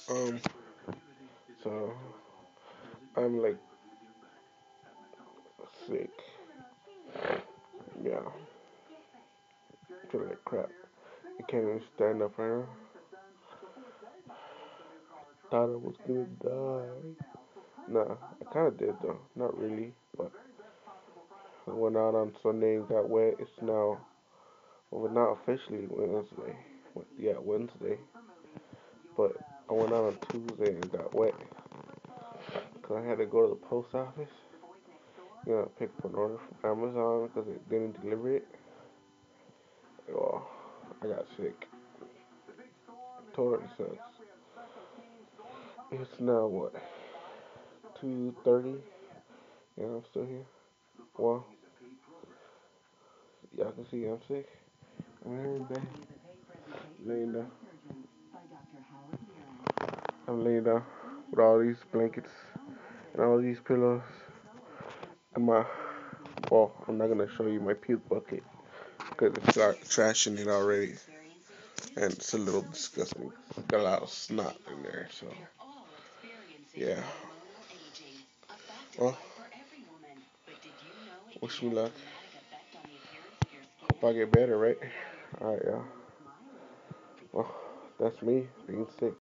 Um, so I'm like sick. Yeah, feel like crap. I can't even stand up right now. Thought I was gonna die. Nah, I kinda did though. Not really, but I went out on Sunday and got wet. It's now, well, not officially Wednesday. Yeah, Wednesday. But I went out on Tuesday and got wet because I had to go to the post office. Pick up an order from Amazon because it didn't deliver it. Well, I got sick. Totally sucks. It's now what, 2:30? Yeah, I'm still here. Well, y'all can see I'm sick. I'm here in bed, laying down. I'm laying down with all these blankets and all these pillows and my. Well, I'm not gonna show you my puke bucket because it's got trash in it already, and it's a little disgusting. It's got a lot of snot in there, so yeah. Well, wish me luck. Hope I get better, right? Alright, y'all. Well, that's me being sick.